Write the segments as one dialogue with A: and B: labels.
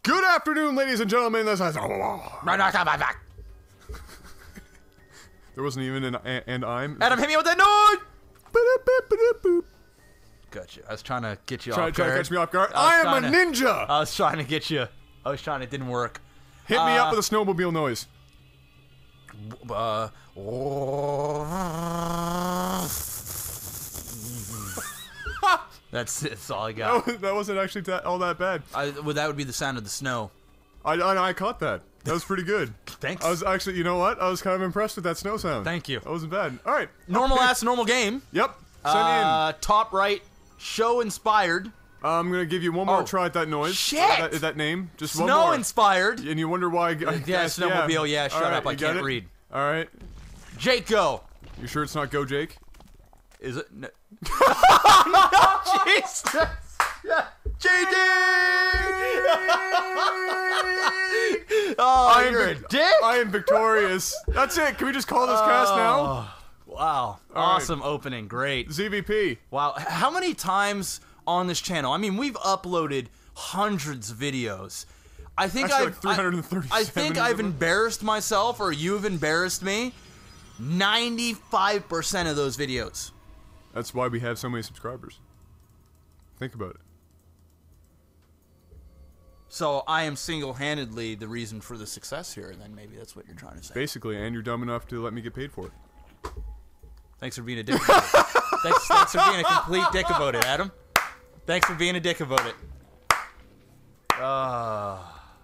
A: Good afternoon, ladies and gentlemen. There wasn't even an and I'm.
B: Adam, hit me with that noise! Gotcha. I was trying to get you off guard.
A: Trying to catch me off guard. I am a ninja!
B: I was trying to get you. It didn't work.
A: Hit me up with a snowmobile noise.
B: That's all I got.
A: That wasn't actually all that bad.
B: Well, that would be the sound of the snow.
A: I caught that. That was pretty good.
B: Thanks.
A: I was actually, you know what? I was kind of impressed with that snow sound.
B: Thank you.
A: That wasn't bad. All right.
B: Normal game.
A: Yep. Send in.
B: Top right, SnowInspired.
A: I'm going to give you one more try at that noise.
B: Shit!
A: That name. Just one more.
B: SnowInspired.
A: And you wonder why...
B: snowmobile. Yeah, shut up. I can't read.
A: All right.
B: JakeGo.
A: You sure it's not Go Jake?
B: Is it? No. No, Jesus. JD! Oh, you're a dick!
A: I am victorious. That's it. Can we just call this cast now?
B: Wow. Awesome opening. Great.
A: ZVP.
B: Wow. How many times on this channel? I mean, we've uploaded hundreds of videos. I think
A: Actually, like 337.
B: I think I've embarrassed myself, or you've embarrassed me. 95% of those videos.
A: That's why we have so many subscribers. Think about it.
B: So I am single-handedly the reason for the success here, and then maybe that's what you're trying to say.
A: Basically, and you're dumb enough to let me get paid for it.
B: Thanks for being a dick about it. Thanks for being a complete dick about it, Adam. Thanks for being a dick about it.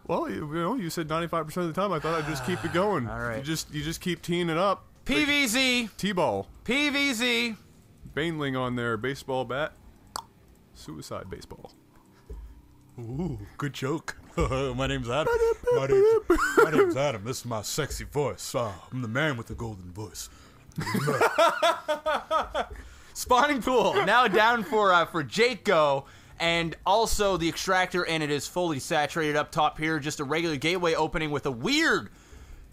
A: Well, you said 95% of the time. I thought I'd just keep it going.
B: All right.
A: You just keep teeing it up.
B: PVZ.
A: T-ball.
B: PVZ.
A: Baneling on their baseball bat. Suicide baseball.
C: Ooh, good joke. My name's Adam. My name's Adam. This is my sexy voice. I'm the man with the golden voice.
B: Spawning pool now down for JakeGo, and also the extractor, and it is fully saturated up top here. Just a regular gateway opening with a weird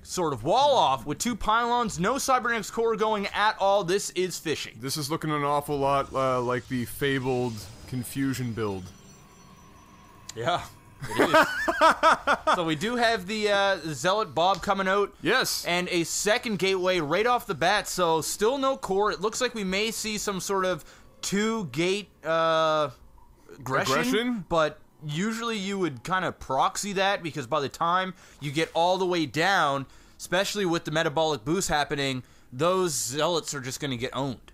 B: sort of wall off with two pylons, no cybernetics core going at all. This is fishy.
A: This is looking an awful lot like the fabled Confusion build.
B: Yeah, it is. So we do have the Zealot Bob coming out.
A: Yes.
B: And a second gateway right off the bat, so still no core. It looks like we may see some sort of two-gate aggression, but usually you would kind of proxy that, because by the time you get all the way down, especially with the metabolic boost happening, those Zealots are just going to get owned.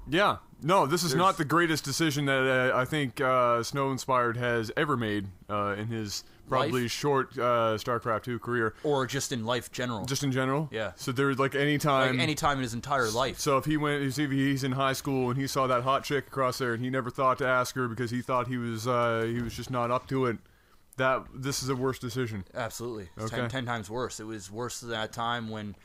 A: Yeah. No, this is not the greatest decision that I think SnowInspired has ever made in his probably short Starcraft 2 career.
B: Or just in life general.
A: Just in general?
B: Yeah.
A: So there's like any time...
B: Like any time in his entire life.
A: So if he's in high school and he saw that hot chick across there and he never thought to ask her because he thought he was just not up to it, this is a worse decision.
B: Absolutely. It's
A: Okay.
B: 10 times worse. It was worse than that time when...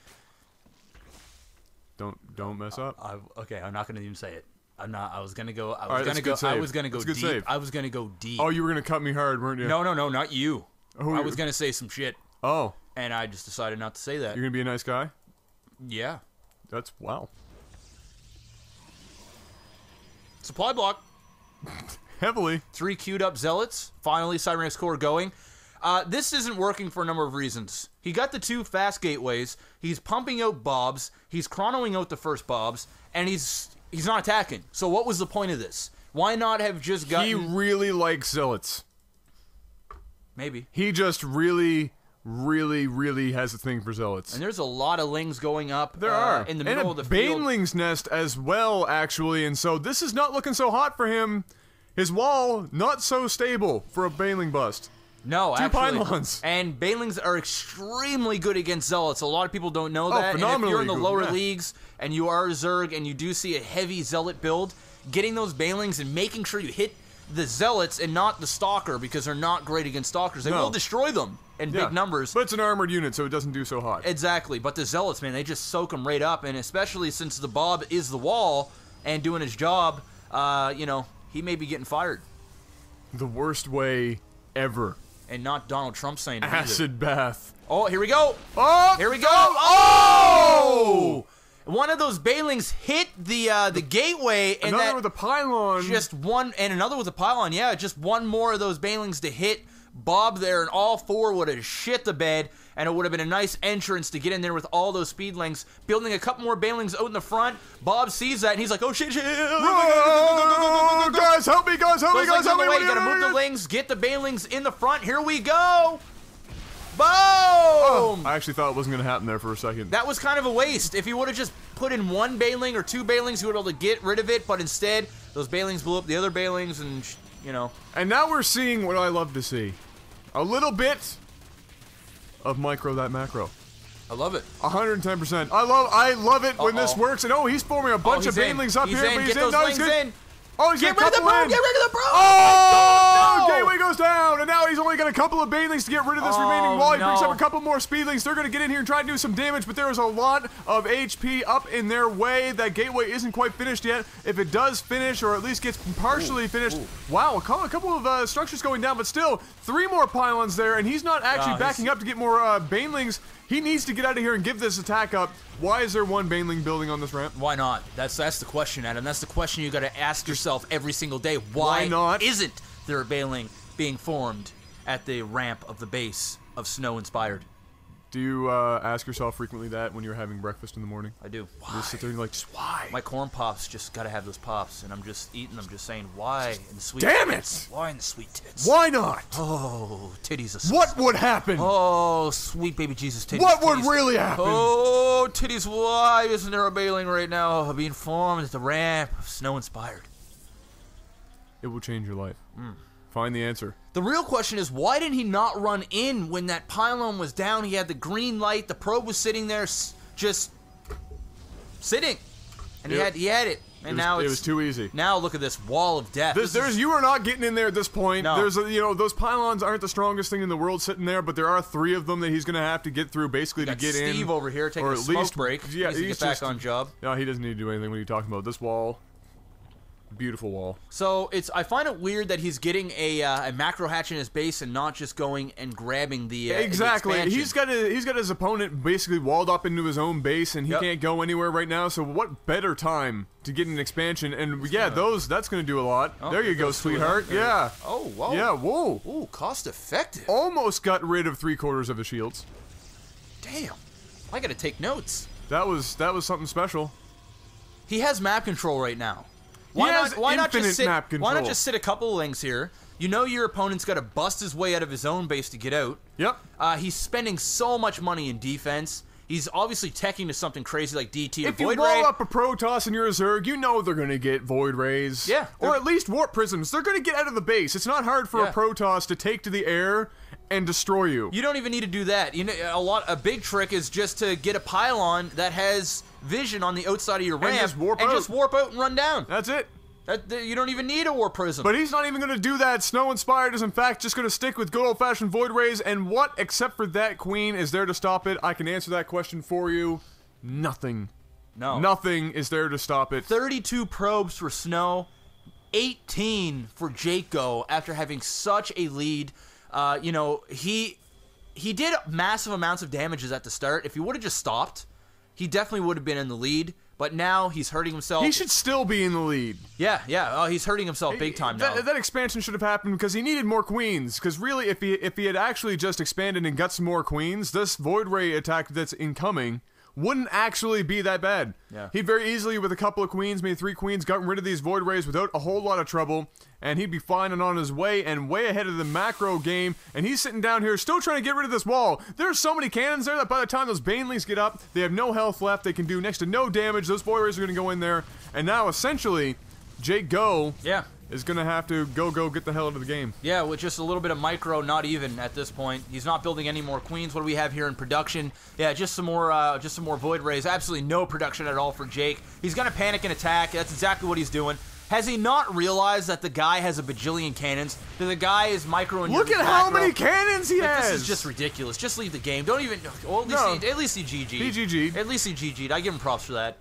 A: Don't mess up.
B: Okay, I'm not going to even say it. I'm not. I was gonna go. I
A: Alright,
B: was gonna go.
A: that's a good
B: I
A: save.
B: was gonna go
A: That's a good
B: deep.
A: save.
B: I was gonna go deep.
A: Oh, you were gonna cut me hard, weren't you?
B: No, not you.
A: Who
B: I was gonna say some shit,
A: Oh,
B: and I just decided not to say that.
A: you're gonna be a nice guy?
B: Yeah.
A: That's wow.
B: Supply block.
A: Heavily.
B: 3 queued up Zealots. Finally, Cybernetics core going. This isn't working for a number of reasons. He got the 2 fast gateways. He's pumping out Bobs. He's chronoing out the first Bobs, and he's not attacking. So what was the point of this? Why not have just gotten...
A: He really likes Zealots.
B: Maybe.
A: He just really has a thing for Zealots.
B: And there's a lot of lings going up.
A: There are.
B: In the middle of the
A: and
B: field.
A: a Baneling's nest as well, actually, and so this is not looking so hot for him. His wall, not so stable for a Baneling bust.
B: No,
A: 2
B: actually.
A: pylons.
B: And Banelings are extremely good against Zealots. A lot of people don't know that. And if
A: phenomenally
B: you're in the
A: good,
B: lower
A: yeah.
B: leagues and you are a Zerg and you do see a heavy Zealot build, getting those Banelings and making sure you hit the Zealots and not the Stalker, because they're not great against Stalkers. They will destroy them in big numbers.
A: But it's an armored unit, so it doesn't do so hot.
B: Exactly. But the Zealots, man, they just soak them right up. And especially since the Bob is the wall and doing his job, he may be getting fired.
A: The worst way ever.
B: And not Donald Trump saying it either.
A: Acid bath.
B: Oh, here we go.
A: Oh!
B: Here we go. Oh! One of those Banelings hit the gateway, and
A: another with a pylon.
B: Just one, and another with a pylon. Yeah, just one more of those Banelings to hit Bob there, and all four would have shit the bed, and it would have been a nice entrance to get in there with all those speedlings, building a couple more banelings out in the front. Bob sees that, and he's like, oh, shit.
A: Whoa, guys, help me, guys, help me, guys, help me.
B: You gotta move the lings, get the banelings in the front. Here we go. Boom!
A: Oh, I actually thought it wasn't going to happen there for a second.
B: That was kind of a waste. If he would have just put in one baneling or two banelings, he would have been able to get rid of it, but instead, those banelings blew up the other banelings, and, you know.
A: And now we're seeing what I love to see. A little bit of micro that macro.
B: I love it.
A: 110%. I love it when this works. And he's forming a bunch of banelings up here, but he's in. No, he's good. Oh, he's
B: Get rid of the broom! Get rid of the broom!
A: Oh! Gateway goes down, and now he's only got a couple of banelings to get rid of this remaining wall. He brings up a couple more speedlings. They're going to get in here and try to do some damage, but there is a lot of HP up in their way. That gateway isn't quite finished yet. If it does finish, or at least gets partially finished, wow, a couple of structures going down, but still, 3 more pylons there, and he's not actually backing up to get more banelings. He needs to get out of here and give this attack up. Why is there one baneling building on this ramp?
B: Why not? That's the question, Adam. That's the question you got to ask yourself every single day. Why
A: not?
B: Isn't there a baneling being formed at the ramp of the base of SnowInspired?
A: Do you ask yourself frequently that when you're having breakfast in the morning?
B: I do.
A: Why? You just sit there and you're like, just why?
B: My corn pops just gotta have those pops, and I'm just eating them, just saying, why in the sweet
A: Damn
B: tits?
A: it!
B: Why in the sweet tits?
A: Why not?
B: Oh, titties.
A: What would happen?
B: Oh, sweet baby Jesus titties.
A: What would really happen?
B: Oh, titties, why isn't there a baneling right now being formed at the ramp of SnowInspired?
A: It will change your life. Find the answer.
B: The real question is, why didn't he not run in when that pylon was down? He had the green light. The probe was sitting there, just sitting, and he had it. And now
A: it was too easy.
B: Now look at this wall of death.
A: You are not getting in there at this point.
B: No.
A: There's those pylons aren't the strongest thing in the world sitting there, but there are 3 of them that he's going to have to get through basically to get in.
B: Steve over here taking a smoke break.
A: Yeah,
B: he needs to get back on job.
A: No, he doesn't need to do anything. What are you talking about? This wall. Beautiful wall.
B: So I find it weird that he's getting a macro hatch in his base and not just going and grabbing the
A: exactly.
B: The
A: he's got his opponent basically walled up into his own base, and he can't go anywhere right now. So what better time to get an expansion? And that's going to do a lot. Oh, there you go, sweetheart. Yeah.
B: Oh, whoa.
A: Yeah. Whoa.
B: Ooh, cost effective.
A: Almost got rid of 3/4 of the shields.
B: Damn. I got to take notes.
A: That was something special.
B: He has map control right now. Why not just sit a couple of lings here? You know your opponent's got to bust his way out of his own base to get out.
A: Yep.
B: He's spending so much money in defense. He's obviously teching to something crazy like DT or
A: If
B: Void
A: you
B: Ray.
A: wall up a Protoss and you're a Zerg, you know they're going to get Void Rays.
B: Yeah.
A: Or at least Warp Prisms. They're going to get out of the base. It's not hard for a Protoss to take to the air and destroy you.
B: You don't even need to do that. You know, a big trick is just to get a pylon that has vision on the outside of your ramp
A: just warp out
B: and run down.
A: That's it.
B: You don't even need a Warp Prism.
A: But he's not even going to do that. SnowInspired is, in fact, just going to stick with good old-fashioned Void Rays. And what, except for that Queen, is there to stop it? I can answer that question for you. Nothing.
B: No.
A: Nothing is there to stop it.
B: 32 probes for Snow, 18 for JakeGo after having such a lead. He did massive amounts of damages at the start. If he would have just stopped, he definitely would have been in the lead. But now he's hurting himself.
A: He should still be in the lead.
B: Yeah. Oh, he's hurting himself big time now.
A: That expansion should have happened because he needed more queens. Because really, if he had actually just expanded and got some more queens, this Void Ray attack that's incoming wouldn't actually be that bad.
B: Yeah.
A: He'd very easily, with a couple of queens, maybe 3 queens, gotten rid of these Void Rays without a whole lot of trouble, and he'd be fine and on his way and way ahead of the macro game, and he's sitting down here still trying to get rid of this wall. There's so many cannons there that by the time those banelings get up, they have no health left. They can do next to no damage. Those Void Rays are going to go in there, and now essentially, JakeGo is going to have to go get the hell out of the game.
B: Yeah, with just a little bit of micro, not even at this point. He's not building any more queens. What do we have here in production? Yeah, just some more Void Rays. Absolutely no production at all for Jake. He's going to panic and attack. That's exactly what he's doing. Has he not realized that the guy has a bajillion cannons? That the guy is micro and
A: look at how many cannons he has.
B: This is just ridiculous. Just leave the game. Don't even. Well, at least he GG'd.
A: He GG'd.
B: At least he GG'd. I give him props for that.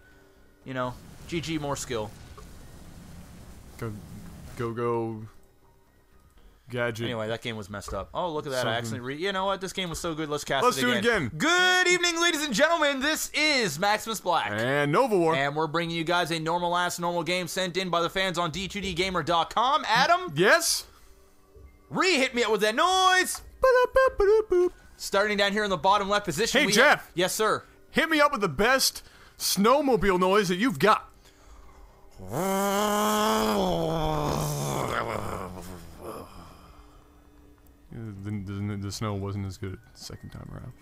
B: You know, GG, more skill.
A: Go gadget.
B: Anyway, that game was messed up. Oh, look at that. I actually you know what? This game was so good. Let's cast it again.
A: Let's do it again.
B: Good evening, ladies and gentlemen. This is Maximus Black.
A: And Nova War.
B: And we're bringing you guys a normal game sent in by the fans on D2DGamer.com. Adam?
A: Yes?
B: Hit me up with that noise. Starting down here in the bottom left position.
A: Hey, Jeff.
B: Yes, sir.
A: Hit me up with the best snowmobile noise that you've got. The snow wasn't as good the second time around.